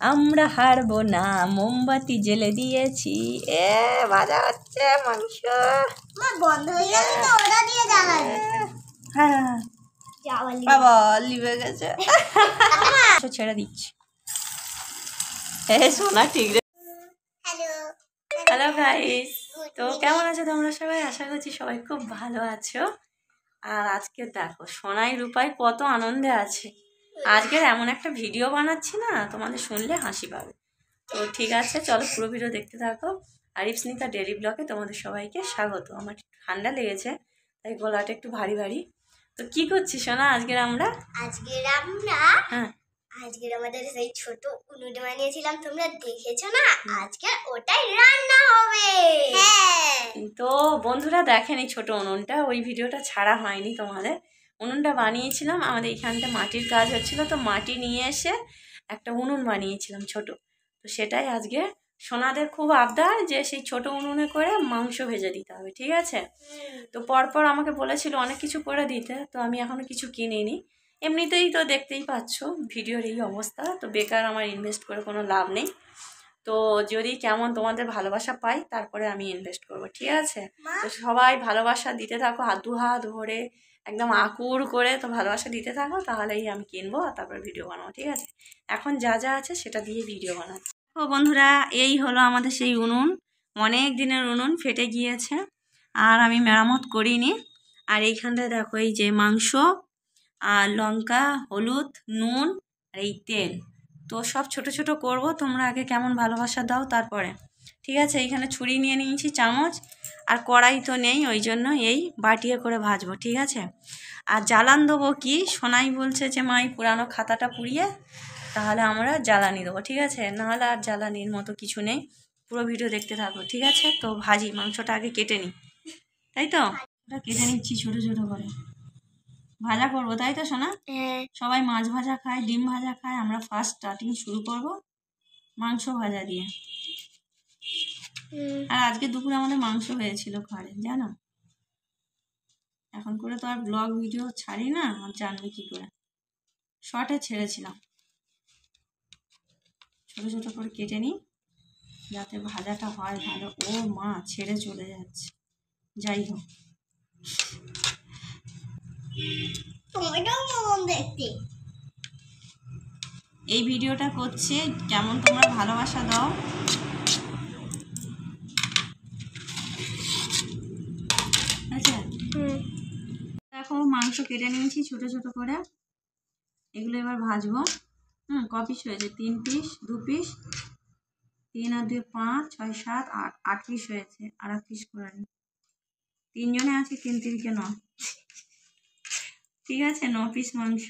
আমরা হারবো না, মোমবাতি জ্বেলে দিয়েছি। এ ভাজা হচ্ছে মাংস। বন্ধ হয়ে গেছে তো, ওটা দিয়ে জ্বালাবি। হ্যাঁ বাবা লিবে গেছে। ছেড়ে দিচ্ছি। সোনা ঠিক রে। হ্যালো হ্যালো গাইস, তো কেমন আছো তোমরা সবাই? আশা করছি সবাই খুব ভালো আছো। আর আজকে দেখো সোনাই রূপাই কত আনন্দে আছে। আজকের এমন একটা ভিডিও বানাচ্ছি না, তোমাদের শুনলে হাসি পাবে। তো ঠিক আছে, চলো পুরো ভিডিও দেখতে থাকো। আর ইপসনিকা ডেইলি ব্লগে তোমাদের সবাইকে স্বাগত। আমার ঠান্ডা লেগেছে তাই গলাটা একটু ভারী ভারী। তো কি করছি সোনা আজকের আমরা? হ্যাঁ আজকের আমাদের সেই ছোট উনুনটা বানিয়েছিলাম, তোমরা দেখেছো না? আজকে ওটাই রান্না হবে। হ্যাঁ তো বন্ধুরা দেখেনি ছোট উনুনটা, ওই ভিডিওটা ছাড়া হয়নি তোমাদের। উনুনটা বানিয়েছিলাম, আমাদের এখানটা মাটির কাজ হচ্ছিল, তো মাটি নিয়ে এসে একটা উনুন বানিয়েছিলাম ছোট। তো সেটাই আজকে সোনাদের খুব আবদার যে সেই ছোট উনুনে করে মাংস ভেজে দিতে হবে, ঠিক আছে? তো পরপর আমাকে বলেছিল অনেক কিছু করে দিতে, তো আমি এখনো কিছু কিনিনি। এমনিতেই তো দেখতেই পাচ্ছ ভিডিওর এই অবস্থা, তো বেকার আমার ইনভেস্ট করে কোনো লাভ নেই। তো যদি কেমন তোমাদের ভালোবাসা পাই তারপরে আমি ইনভেস্ট করব, ঠিক আছে? তো সবাই ভালোবাসা দিতে থাকো, হাত দু হাত ভরে একদম আকুর করে তো ভালোবাসা দিতে থাকো, তাহলেই আমি কিনবো আর তারপরে ভিডিও বানাবো, ঠিক আছে? এখন যা যা আছে সেটা দিয়ে ভিডিও বানাচ্ছি। তো বন্ধুরা এই হলো আমাদের সেই উনুন, অনেক দিনের উনুন, ফেটে গিয়েছে আর আমি মেরামত করিনি। আর এইখানটায় দেখো এই যে মাংস আর লঙ্কা, হলুদ, নুন আর এই তেল, তো সব ছোট ছোট করব। তোমরা আগে কেমন ভালোবাসা দাও তারপরে, ঠিক আছে? এইখানে ছুরি নিয়ে নিয়েছি, চামচ, আর কড়াই তো নেই, ওই জন্য এই বাটিয়ে করে ভাজবো, ঠিক আছে? আর জ্বালান দেবো কি, সোনাই বলছে যে মা এই পুরানো খাতাটা পুড়িয়ে তাহলে আমরা জ্বালানি দেবো, ঠিক আছে? নাহলে আর জ্বালানির মতো কিছু নেই। পুরো ভিডিও দেখতে থাকো, ঠিক আছে? তো ভাজি, মাংসটা আগে কেটে নিই, তাই তো? ওটা কেটে নিচ্ছি ছোটো ছোটো করে, ভাজা করবো, তাই তো সোনা? সবাই মাছ ভাজা খায়, ডিম ভাজা খায়, আমরা ফার্স্ট স্টার্টিং শুরু করব মাংস ভাজা দিয়ে। আর আজকে দুপুরে আমাদের মাংস হয়েছিল ঘরে, জানো? এখন করে তো আর ব্লগ ভিডিও ছাড়ি না, আর জানবে কি করে, শর্টে ছেড়েছিলাম। ছোটো ছোটো করে কেটে নিই যাতে ভাজাটা হয় ভালো। ও মা, ছেড়ে চলে যাচ্ছে, যাই হোক। এই ভিডিওটা করছি, কেমন তোমরা ভালোবাসা দাও। আচ্ছা দেখো মাংস কেটে নিয়েছি ছোট ছোট করে, এগুলো এবার ভাজবো। ক পিস হয়েছে? 3 পিস, 2 পিস, 3 আর 2 5, 6 7 8, 8 পিস হয়েছে। আর 1 পিস করে নিই, 3 জনে আছি, 3 3 9, ঠিক আছে? 9 পিস মাংস।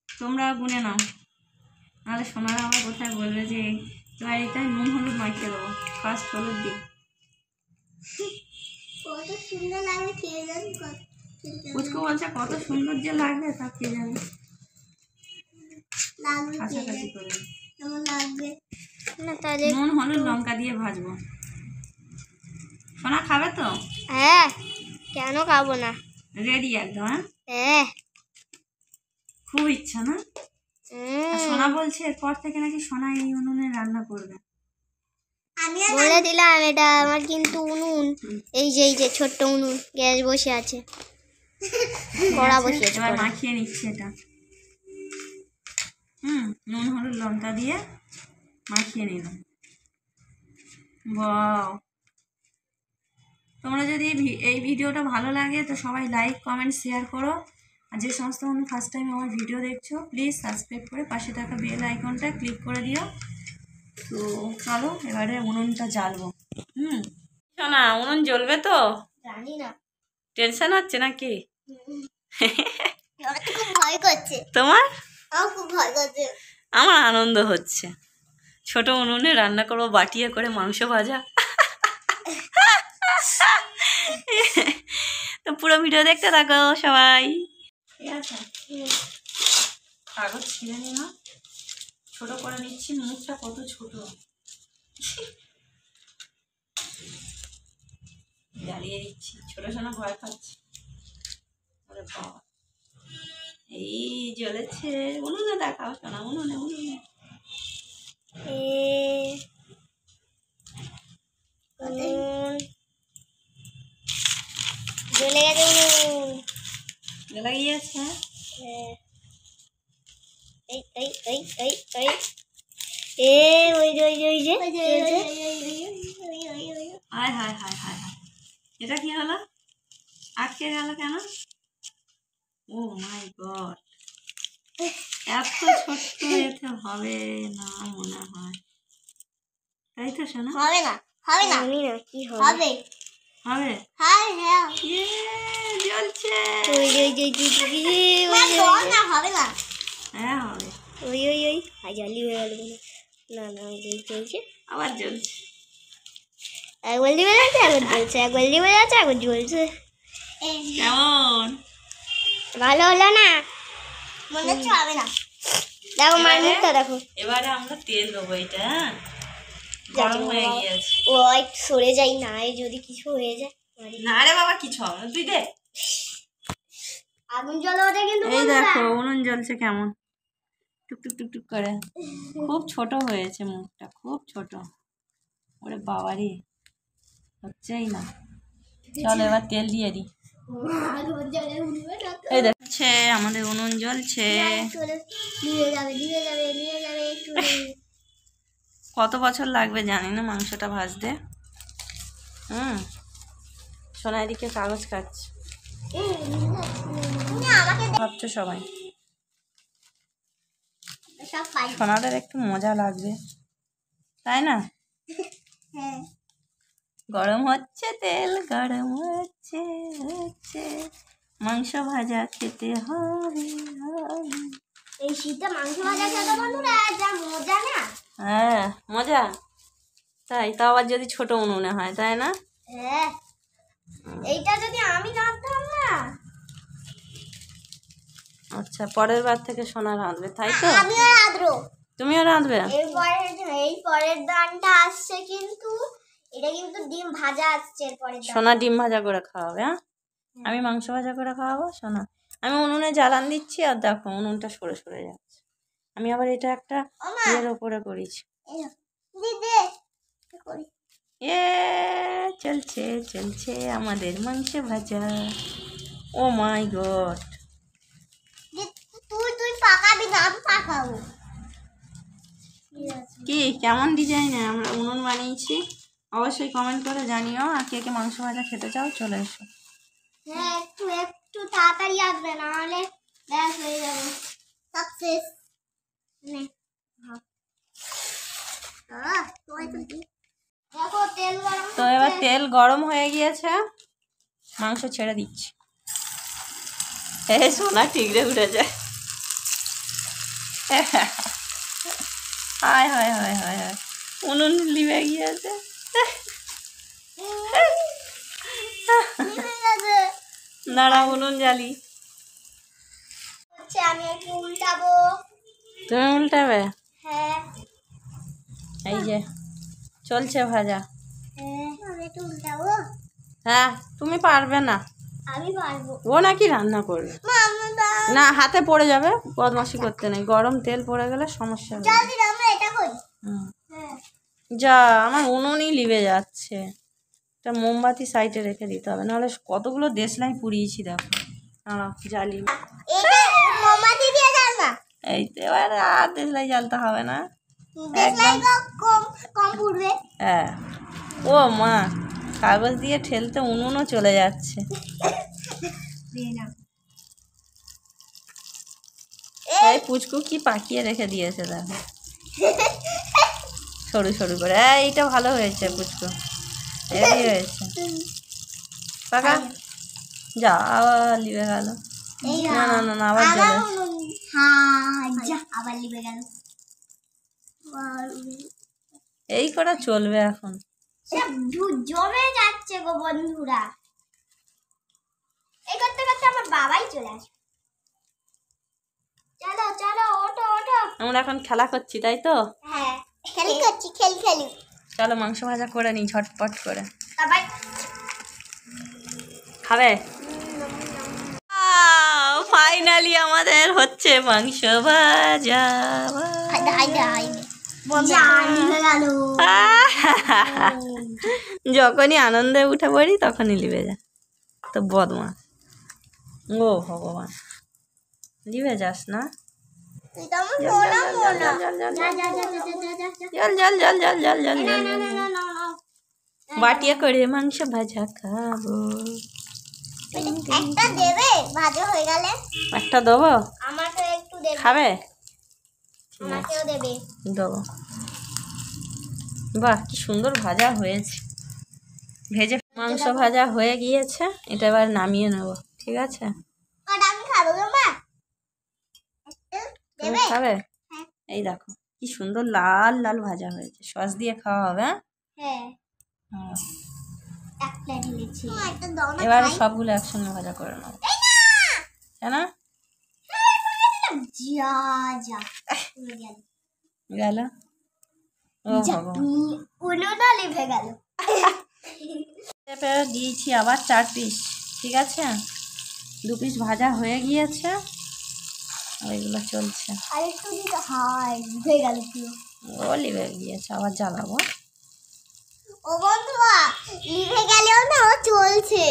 তোমরা গুনে নাও, নাহলে সোনারা আবার কোথায় বলবে যে তোমার এটা নুন হলুদ মাখিয়ে দেবো, ফার্স্ট হলুদ দিই। পুচকু বলছে কত সুন্দর যে লাগবে, তা কে জানে, কাছাকাছি করে নুন হলুদ লঙ্কা দিয়ে ভাজবো। সোনা খাবে তো? হ্যাঁ, কেন খাবো না? রেডি একদম? হ্যাঁ খুব ইচ্ছা না? সোনা বলছে এরপর থেকে নাকি সোনা এই উনুনে রান্না করবে। বলে দিলাম, এটা আমার কিন্তু উনুন। এই যে ছোট্ট উনুন, গ্যাস বসে আছে, কড়া বসে আছে। এবার মাখিয়ে নিচ্ছে এটা, নুন হলুদ লঙ্কা দিয়ে মাখিয়ে নিলাম। বাহ, তোমরা যদি এই ভিডিওটা ভালো লাগে তো সবাই লাইক কমেন্ট শেয়ার করো। আর যে সমস্ত বন্ধু ফার্স্ট টাইম আমার ভিডিও দেখছো প্লিজ সাবস্ক্রাইব করে পাশে থাকা বেল আইকনটা ক্লিক করে দিও। তো চলো এবারে উনুনটা জ্বালবো। শোনা, উনুন জ্বলবে তো? জানি না, টেনশন হচ্ছে নাকি? খুব ভয় করছে। তোমার? আমার খুব ভয় করছে। আমার আনন্দ হচ্ছে, ছোট উনুনে রান্না করবো, বাটিয়ে করে মাংস ভাজা। তো পুরো ভিডিও দেখতে থাকো সবাই, ঠিক আছে? কাগজ ছিঁড়ে নি না, ছোট করে নিচ্ছি, মুখটা কত ছোট, জ্বালিয়ে দিচ্ছি। ছোট ছোট ভয় পাচ্ছি। এই জ্বলেছে, উনুনে দেখাও শোনা, উনুনে উনুনে। লাগিয়েছে। এটা কি হলো? আটকে গেল কেন? ও মাই গড, এত ছোট্ট এতে হবে না মনে হয়, তাই তো শোনা? হবে না, হবে না, কি হবে? হবে, হ্যাঁ হ্যাঁ, জ্বলছে। হবে না, হ্যাঁ হবে। ওই জালি হয়ে গেল। না না, চলছে, আবার জ্বলছে। একবার লিবে যাচ্ছে, একবার জ্বলছে, একবার লিবে যাচ্ছে, একবার জ্বলছে। কেমন? ভালো হলো না? মনে হচ্ছে হবে না। দেখো মার মুখটা দেখো। এবারে আমরা তেল দেবো, এটা গরম হয়ে গিয়েছে। ওই সরে যাই না, যদি কিছু হয়ে যায়। না রে বাবা, কিছু হবে না, তুই দে। আগুন জ্বলে ওঠে কিন্তু। এই দেখো উনুন জ্বলছে কেমন, টুকটুক টুকটুক করে। খুব ছোট হয়েছে মুখটা, খুব ছোট। ওরে বাবারে, হচ্ছেই না। চলো এবার তেল দিয়ে দিই। এই দেখছে আমাদের উনুন জ্বলছে। কত বছর লাগবে জানি না মাংসটা ভাজতে। সোনা এদিকে কাগজ কাটছে, ভাবছো সবাই সোনাদের একটু মজা লাগবে, তাই না? গরম হচ্ছে তেল, গরম হচ্ছে মাংস ভাজা খেতে হবে। এই শীতে মাংস ভাজা খেতে বন্ধুরা যা মজা না। হ্যাঁ মজা, তাই তো আবার যদি ছোট উনুনে হয়, তাই না? হ্যাঁ, এইটা যদি আমি রাঁধতাম না। আচ্ছা, পরের বার থেকে সোনা রাঁধবে, তাই তো? আমিও রাঁধবো। তুমিও রাঁধবে? এই পরের দানটা আসছে, কিন্তু এটা কিন্তু ডিম ভাজা আসছে। পরের সোনা ডিম ভাজা করে খাওয়াবে। হ্যাঁ, আমি মাংস ভাজা করে খাওয়াবো সোনা। আমি উনুনে জ্বালান দিচ্ছি, আর দেখো উনুনটা সরে সরে যাচ্ছে। আমি আবার এটা একটা ইয়ের ওপরে করেছি। চলছে চলছে আমাদের মাংস ভাজা। ও মাই গড, তুই পাকাবি না, আমি পাকাবো। কি কেমন ডিজাইনে আমরা উনুন বানিয়েছি অবশ্যই কমেন্ট করে জানিও। আর কে কে মাংস ভাজা খেতে চাও চলে এসো। হ্যাঁ, একটু তাড়াতাড়ি আসবে, না হলে ব্যাস হয়ে যাবে, সাকসেস। তো এবার তেল গরম হয়ে গিয়েছে, মাংস ছেড়ে দিচ্ছি। সোনা ঠিকরে উঠে যায়। হায় হায় হায় হায় হায়, উনুন লিবে গিয়েছে। দাঁড়া উনুন জ্বালি। আমি একটু উল্টাবো। তুমি উল্টাবে? হ্যাঁ, এই যে চলছে ভাজা। আমি একটু উল্টাবো। হ্যাঁ, তুমি পারবে না। আমি পারবো। ও নাকি রান্না করবে না, হাতে পড়ে যাবে, বদমাশি করতে নেই। গরম তেল পড়ে গেলে সমস্যা হবে। যা, আমার উনুনই লিবে যাচ্ছে। একটা মোমবাতি সাইডে রেখে দিতে হবে, নাহলে কতগুলো দেশলাই পুড়িয়েছি দেখো। জ্বালি এই তো, এবার আর দেশলাই জ্বালতে হবে না, হ্যাঁ। ও মা, কাগজ দিয়ে ঠেলতে উনুনও চলে যাচ্ছে। এই পুচকু কি পাকিয়ে রেখে দিয়েছে দেখো, সরু সরু করে। এইটা ভালো হয়েছে পুচকু, এই হয়েছে পাকা। যা, আবার লিবে গেল। না না না না, আবার লিবে গেল। এই করা চলবে এখন। জমে যাচ্ছে গো বন্ধুরা, এই করতে করতে আমার বাবাই চলে আসবে। চলো চলো, ওঠো ওঠো। আমরা এখন খেলা করছি, তাই তো? হ্যাঁ, খেলি। চলো মাংস ভাজা করে নি ঝটপট করে। তারপর খাবে? ফাইনালি আমাদের হচ্ছে মাংস ভাজা। যখনই আনন্দে উঠে পড়ি তখনই লিবে যায়, তো বদমাস। ও ভগবান, দিবে যাস না, তুই তো আমার মোনা মোনা। যা যা যা যা যা যা জল জল জল জল জল জল না জল না না জল। না না না। বাটিয়া করে মাংস ভাজা খাবো। একটা দেবে ভাজা হয়ে গেলে? একটা দেবো, আমাকে একটু দেবে। খাবে? আমাকেও দেবে। দেবো। বাহ, কি সুন্দর ভাজা হয়েছে। ভেজে মাংস ভাজা হয়ে গিয়েছে, এটা এবার নামিয়ে নেব, ঠিক আছে? ওটা আমি খাবো গো মা। তুমি দেবে? খাবে? হ্যাঁ। এই দেখো কি সুন্দর লাল লাল ভাজা হয়েছে, সস দিয়ে খাওয়া হবে। হ্যাঁ। হ্যাঁ। একটা ঢেলেছি। একটা দাও না। এবারে সবগুলো একসঙ্গে ভাজা করে নেবো। কেন? যা যা গেল। ও ভগবান, উনুটা লিভে গেল। এবার দিয়েছি আবার 4 পিস, ঠিক আছে? 2 পিস ভাজা হয়ে গিয়েছে, আর এগুলো চলছে। আর একটু দিতে হয়, লিভে গেল পুরো। ও লিভে গিয়েছে, আবার জ্বালাবো। ও বন্ধুরা, লিভে গেলেও না ও চলছে।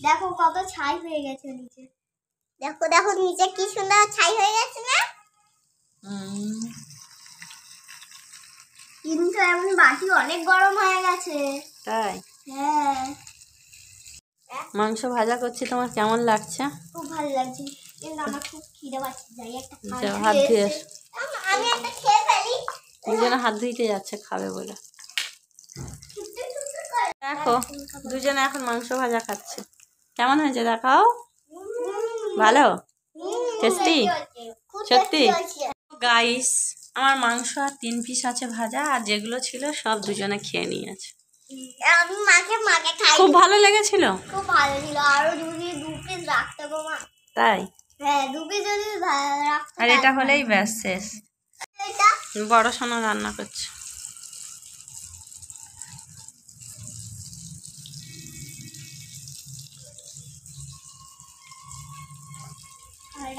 দেখো কত ছাই হয়ে গেছে নিচে। দেখো দেখো নিচে কি সুন্দর ছাই হয়ে গেছে না? কিন্তু এমন বাটি অনেক গরম হয়ে গেছে। তাই? হ্যাঁ। মাংস ভাজা করছি, তোমার কেমন লাগছে? খুব ভালো লাগছে, কিন্তু আমার খুব খিদে পাচ্ছে। যাই একটা যাও, হাত ধুয়ে এসো। আমি একটা খেয়ে ফেলি। দুজনে হাত ধুইতে যাচ্ছে খাবে বলে। দেখো দুজনে এখন মাংস ভাজা খাচ্ছে, কেমন হয়েছে দেখাও। ভালো? টেস্টি? সত্যি? গাইস, আমার মাংস আর 3 পিস আছে ভাজা, আর যেগুলো ছিল সব দুজনে খেয়ে নিয়েছে। আমি মাকে খাই। খুব ভালো লেগেছিল। খুব ভালো ছিল। আরো যদি 2 পিস রাখতে গো মা। তাই? হ্যাঁ 2 পিস যদি রাখতে। আর এটা হলেই ব্যাস শেষ। এটা বড় সোনা রান্না করছে।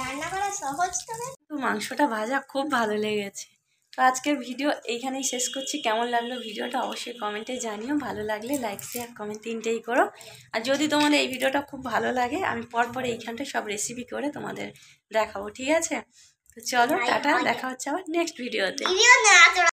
রান্না করা সহজ তবে। তো মাংসটা ভাজা খুব ভালো লেগেছে। তো আজকের ভিডিও এইখানেই শেষ করছি। কেমন লাগলো ভিডিওটা অবশ্যই কমেন্টে জানিও। ভালো লাগলে লাইক শেয়ার কমেন্ট 3টেই করো। আর যদি তোমাদের এই ভিডিওটা খুব ভালো লাগে, আমি পরপর এইখানটায় সব রেসিপি করে তোমাদের দেখাবো, ঠিক আছে? তো চলো টাটা, দেখা হচ্ছে আবার নেক্সট ভিডিওতে।